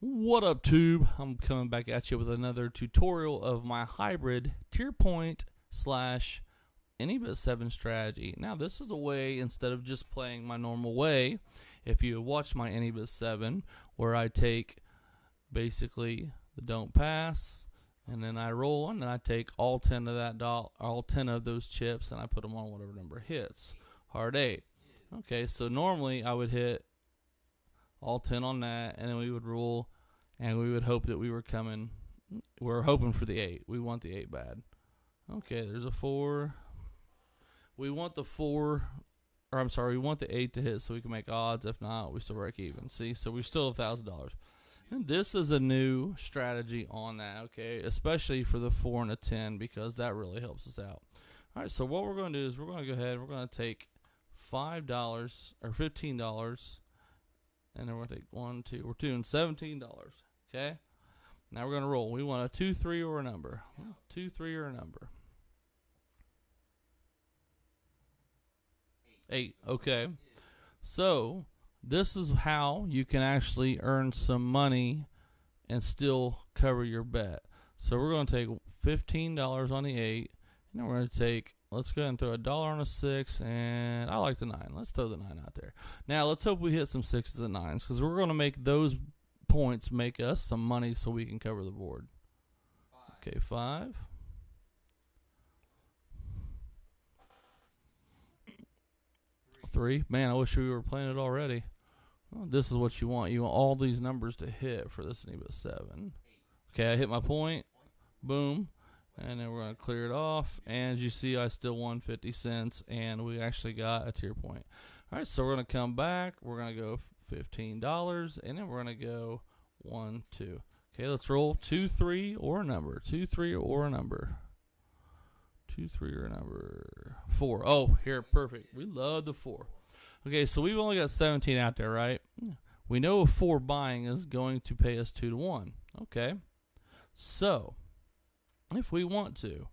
What up, Tube? I'm coming back at you with another tutorial of my hybrid tier point slash any but 7 strategy. Now, this is a way, instead of just playing my normal way, if you watch my any but 7, where I take basically the don't pass, and then I roll, and then I take all 10 of that all 10 of those chips, and I put them on whatever number hits. Hard 8. Okay, so normally I would hit all 10 on that, and then we would roll, and we would hope that we were coming. We're hoping for the 8. We want the 8 bad. Okay, there's a 4. We want the 4, or I'm sorry, we want the 8 to hit so we can make odds. If not, we still break even. See, so we still have $1,000. And this is a new strategy on that, okay, especially for the 4 and a 10, because that really helps us out. All right, so what we're going to do is we're going to go ahead, we're going to take $5 or $15. And then we're going to take 1, 2. We're doing $17. Okay? Now we're going to roll. We want a 2, 3, or a number. 2, 3, or a number. 8. Okay. So, this is how you can actually earn some money and still cover your bet. So, we're going to take $15 on the 8. And then we're going to take, let's go ahead and throw $1 on a 6, and I like the 9. Let's throw the 9 out there. Now, let's hope we hit some 6s and 9s, because we're going to make those points make us some money so we can cover the board. 5. Okay, 5. 3. Man, I wish we were playing it already. Well, this is what you want. You want all these numbers to hit for this NEBA 7. Okay, I hit my point. Boom. And then we're going to clear it off. And as you see, I still won 50 cents. And we actually got a tier point. All right, so we're going to come back. We're going to go $15. And then we're going to go 1, 2. Okay, let's roll 2, 3, or a number. 2, 3, or a number. 2, 3, or a number. 4. Oh, here, perfect. We love the 4. Okay, so we've only got 17 out there, right? We know a 4 buying is going to pay us 2 to 1. Okay, so if we want to,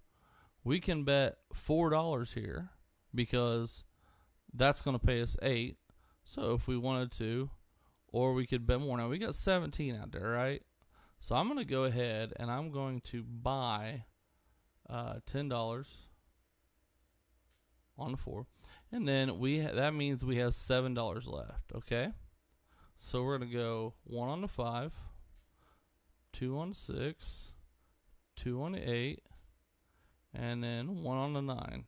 we can bet $4 here, because that's going to pay us 8. So if we wanted to, or we could bet more. Now we got 17 out there, right? So I'm going to go ahead and I'm going to buy $10 on the 4, and then that means we have $7 left. Okay, so we're going to go 1 on the 5, 2 on the 6, 2 on the 8, and then 1 on the 9.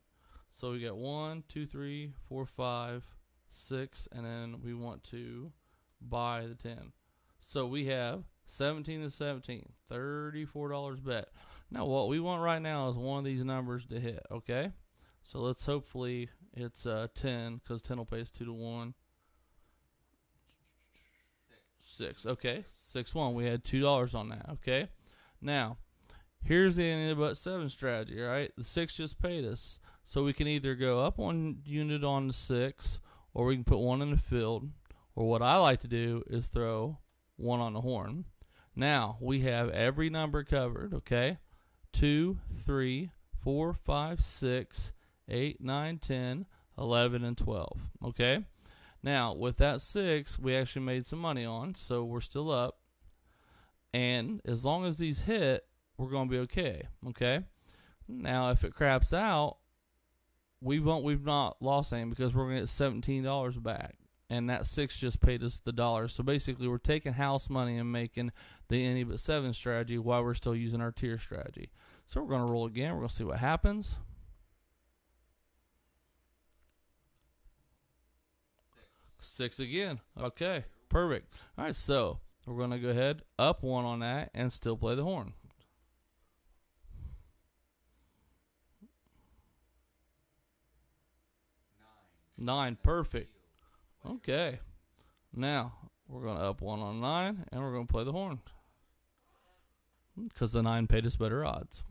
So we got 1, 2, 3, 4, 5, 6, and then we want to buy the 10. So we have 17 to 17, $34 bet. Now what we want right now is one of these numbers to hit. Okay, so let's hopefully it's 10, because 10 will pay us 2 to 1. 6. Okay, 6, 1. We had $2 on that. Okay, now here's the any but 7 strategy, right? The 6 just paid us. So we can either go up 1 unit on the 6, or we can put 1 in the field, or what I like to do is throw 1 on the horn. Now we have every number covered, okay? 2, 3, 4, 5, 6, 8, 9, 10, 11, and 12, okay? Now with that 6, we actually made some money on, so we're still up. And as long as these hit, we're going to be okay, okay? Now, if it craps out, we've not lost anything, because we're going to get $17 back. And that 6 just paid us the $1. So basically, we're taking house money and making the any but 7 strategy while we're still using our tier strategy. So we're going to roll again. We're going to see what happens. 6 again. Okay, perfect. All right, so we're going to go ahead, up 1 on that, and still play the horn. 9, perfect. Okay, now we're going to up 1 on 9, and we're going to play the horn, because the 9 paid us better odds.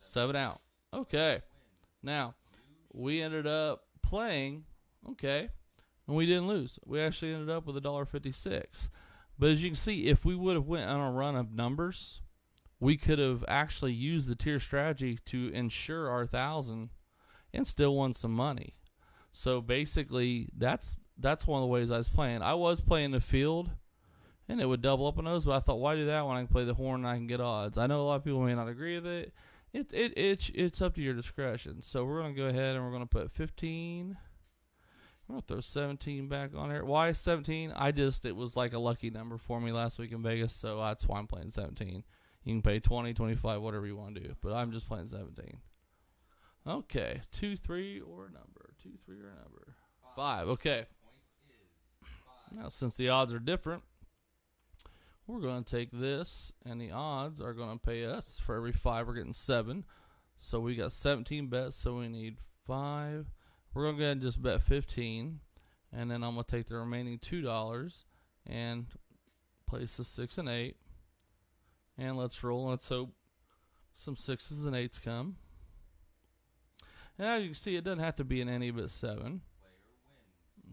7 out. Okay, now we ended up playing, okay, and we didn't lose. We actually ended up with $1.56. But as you can see, if we would have went on a run of numbers, we could have actually used the tier strategy to insure our 1,000 and still won some money. So basically, that's that's one of the ways I was playing. I was playing the field, and it would double up on those, but I thought, why do that when I can play the horn and I can get odds? I know a lot of people may not agree with it. It's up to your discretion. So we're going to go ahead and we're going to put 15. I'm going to throw 17 back on here. Why 17? It was like a lucky number for me last week in Vegas, so that's why I'm playing 17. You can pay 20, 25, whatever you want to do, but I'm just playing 17. Okay, 2, 3, or a number. 2, 3, or a number. 5, okay. Now, since the odds are different, we're going to take this, and the odds are going to pay us. For every 5, we're getting 7. So we got 17 bets, so we need 5. We're going to go ahead and just bet 15, and then I'm going to take the remaining $2 and place the 6 and 8. And let's roll. Let's hope some 6s and 8s come. And as you can see, it doesn't have to be an any but 7.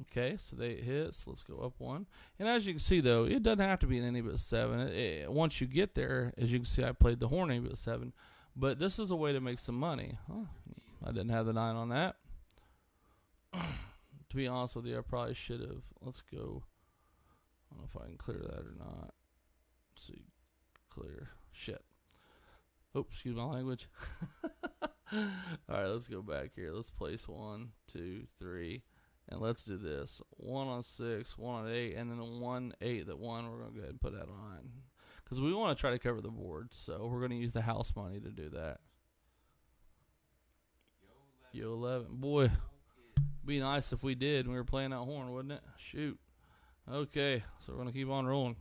Okay, so they hits. Let's go up 1. And as you can see, though, it doesn't have to be an any but 7. Once you get there, as you can see, I played the horn any but 7. But this is a way to make some money. Oh, I didn't have the 9 on that. To be honest with you, I probably should have. Let's go. I don't know if I can clear that or not. Let's see. Clear. Shit. Oops, excuse my language. Alright, let's go back here. Let's place 1, 2, 3. And let's do this. 1 on 6, 1 on 8, and then the 1, 8 that won, we're going to go ahead and put that on. Because we want to try to cover the board, so we're going to use the house money to do that. Yo 11. Boy, be nice if we did when we were playing that horn, wouldn't it? Shoot. Okay, so we're going to keep on rolling.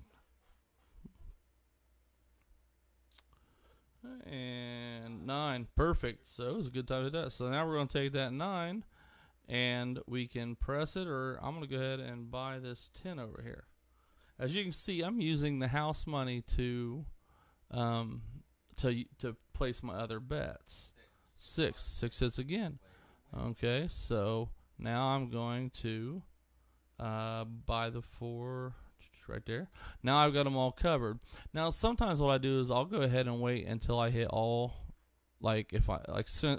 And 9. Perfect. So it was a good time to do that. So now we're going to take that 9, and we can press it, or I'm going to go ahead and buy this 10 over here. As you can see, I'm using the house money to place my other bets. 6 hits again. Okay, so now I'm going to buy the 4 right there. Now I've got them all covered. Now sometimes what I do is I'll go ahead and wait until I hit all. Like if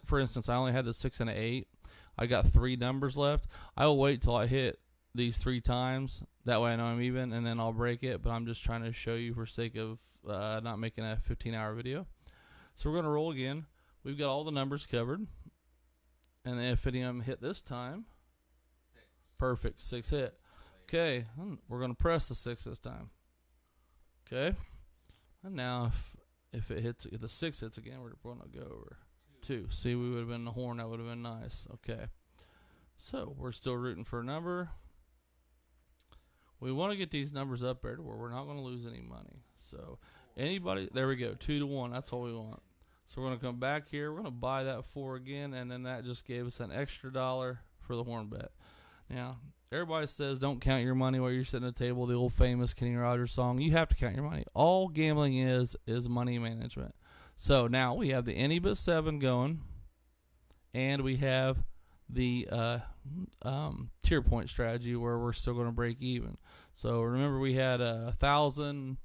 for instance, I only had the 6 and an 8. I got 3 numbers left. I will wait till I hit these 3 times. That way I know I'm even, and then I'll break it. But I'm just trying to show you for sake of not making a 15-hour video. So we're going to roll again. We've got all the numbers covered. And then if any of them hit this time, 6. Perfect, 6 hit. Okay, we're going to press the 6 this time. Okay, and now if it hits, if the 6 hits again, we're going to go over 2. See, we would have been the horn. That would have been nice. Okay, so we're still rooting for a number. We want to get these numbers up there to where we're not going to lose any money. So anybody, there we go, 2 to 1. That's all we want. So we're going to come back here. We're going to buy that 4 again, and then that just gave us an extra $1 for the horn bet. Now, everybody says don't count your money while you're sitting at the table, the old famous Kenny Rogers song. You have to count your money. All gambling is money management. So now we have the any but 7 going, and we have the tier point strategy where we're still going to break even. So remember we had 1,000.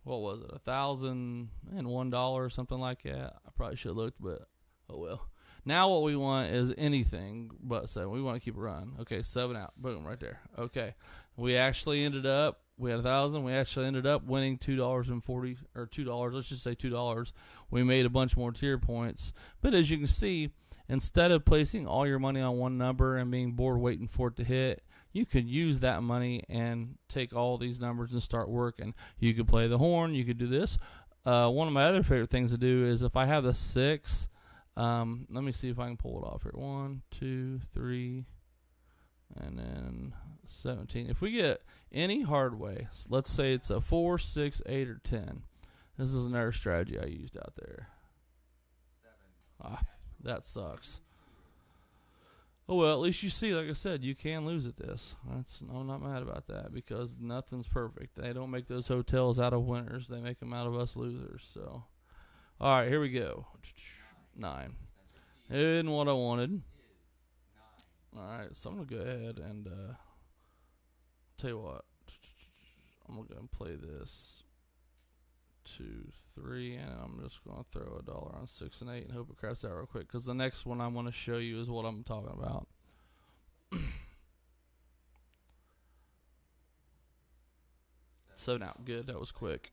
What was it? $1,001 or something like that. I probably should have looked, but oh well. Now what we want is anything but 7. We want to keep it running. Okay, 7 out. Boom, right there. Okay. We actually ended up, we had 1,000. We actually ended up winning $2.40 or $2. Let's just say $2. We made a bunch more tier points. But as you can see, instead of placing all your money on one number and being bored waiting for it to hit, you could use that money and take all these numbers and start working. You could play the horn. You could do this. One of my other favorite things to do is if I have the 6, let me see if I can pull it off here. 1, 2, 3, and then 17. If we get any hard way, let's say it's a 4, 6, 8, or 10. This is another strategy I used out there. 7. That sucks. Oh, well, at least you see, like I said, you can lose at this. I'm not mad about that because nothing's perfect. They don't make those hotels out of winners. They make them out of us losers. So, all right, here we go. 9. Isn't what I wanted. All right, so I'm going to go ahead and tell you what. I'm going to go and play this 2, 3, and I'm just going to throw $1 on 6 and 8 and hope it cracks out real quick because the next one I want to show you is what I'm talking about. 7 out. Good. That was quick.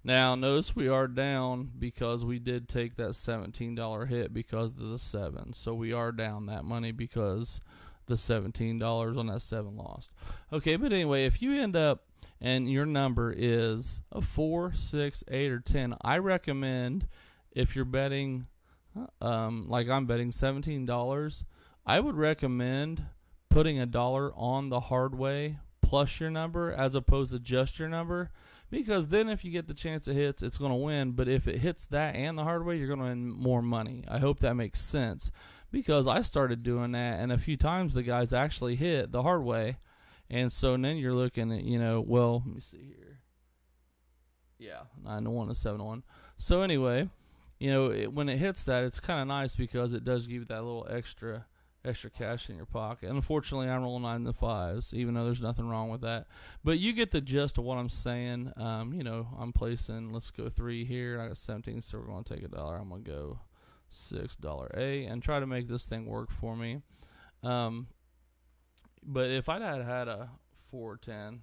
Now, notice we are down because we did take that $17 hit because of the 7. So we are down that money because the $17 on that 7 lost. Okay, but anyway, if you end up and your number is a 4, 6, 8, or 10, I recommend if you're betting, like I'm betting $17, I would recommend putting $1 on the hard way plus your number as opposed to just your number, because then if you get the chance it hits, it's going to win. But if it hits that and the hard way, you're going to win more money. I hope that makes sense, because I started doing that, and a few times the guys actually hit the hard way. And so then you're looking at, well, let me see here. Yeah, 9-1 to 7-1. So anyway, when it hits that, it's kind of nice because it does give you that little extra cash in your pocket. And unfortunately, I'm rolling 9 to 5s, even though there's nothing wrong with that. But you get the gist of what I'm saying. I'm placing, let's go 3 here. I got 17, so we're going to take $1. I'm going to go $6 A and try to make this thing work for me. But if I'd had a 4 or 10,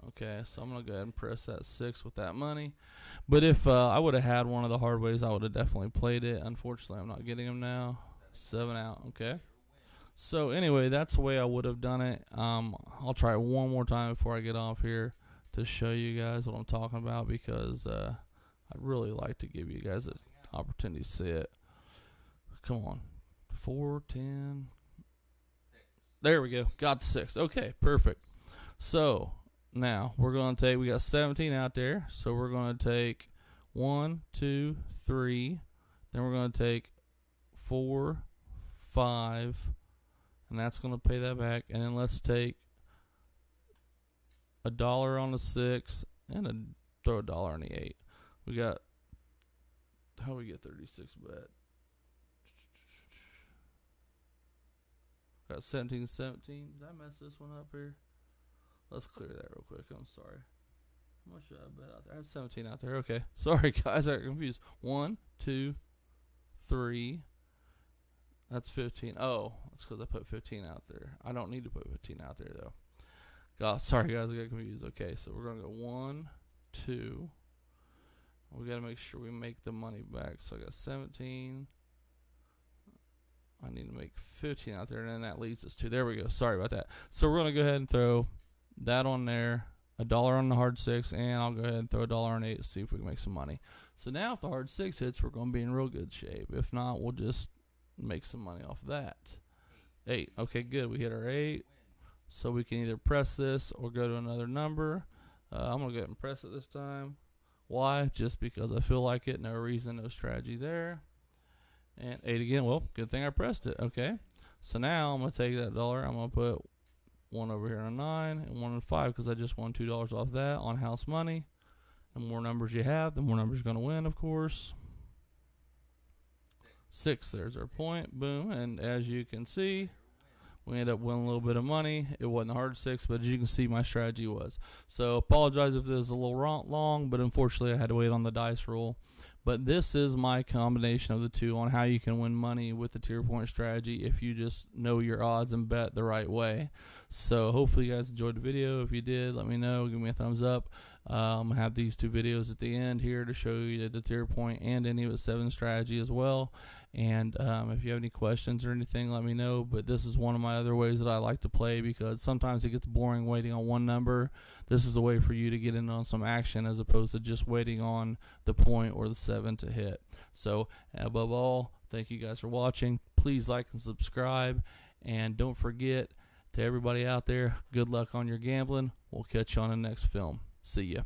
okay, so I'm going to go ahead and press that 6 with that money. But if I would have had one of the hard ways, I would have definitely played it. Unfortunately, I'm not getting them now. 7 out, okay. So anyway, that's the way I would have done it. I'll try it one more time before I get off here to show you guys what I'm talking about, because I'd really like to give you guys an opportunity to see it. Come on. 4, 10. There we go. Got the 6. Okay, perfect. So now we're going to take, we got 17 out there, so we're going to take 1, 2, 3. Then we're going to take 4, 5, and that's going to pay that back. And then let's take $1 on the 6 and throw $1 on the 8. We got, how do we get 36 bet? Got 17. Did I mess this one up here? Let's clear that real quick. I'm sorry. How much should I bet out there? I had 17 out there. Okay. Sorry, guys. I got confused. 1, 2, 3. That's 15. Oh, that's because I put 15 out there. I don't need to put 15 out there, though. God, sorry, guys. I got confused. Okay, so we're going to go 1, 2. We got to make sure we make the money back. So I got 17. I need to make 15 out there, and then that leads us to, there we go. Sorry about that. So we're going to go ahead and throw that on there, $1 on the hard 6, and I'll go ahead and throw $1 on 8 to see if we can make some money. So now if the hard 6 hits, we're going to be in real good shape. If not, we'll just make some money off of that. 8. Okay, good. We hit our 8. So we can either press this or go to another number. I'm going to go ahead and press it this time. Why? Just because I feel like it. No reason, no strategy there. And 8 again. Well, good thing I pressed it. Okay. So now I'm going to take that $1. I'm going to put 1 over here on a 9 and 1 on 5 because I just won $2 off that on house money. The more numbers you have, the more numbers you're going to win, of course. 6. There's our point. Boom. And as you can see, we ended up winning a little bit of money. It wasn't a hard 6, but as you can see, my strategy was. So apologize if this is a little long, but unfortunately I had to wait on the dice roll. But this is my combination of the two on how you can win money with the tier point strategy if you just know your odds and bet the right way. So hopefully you guys enjoyed the video. If you did, let me know. Give me a thumbs up. I have these 2 videos at the end here to show you the tier point and any of the 7 strategy as well. And if you have any questions or anything, let me know. But this is one of my other ways that I like to play, because sometimes it gets boring waiting on one number. This is a way for you to get in on some action as opposed to just waiting on the point or the 7 to hit. So above all, thank you guys for watching. Please like and subscribe. And don't forget, to everybody out there, good luck on your gambling. We'll catch you on the next film. See ya.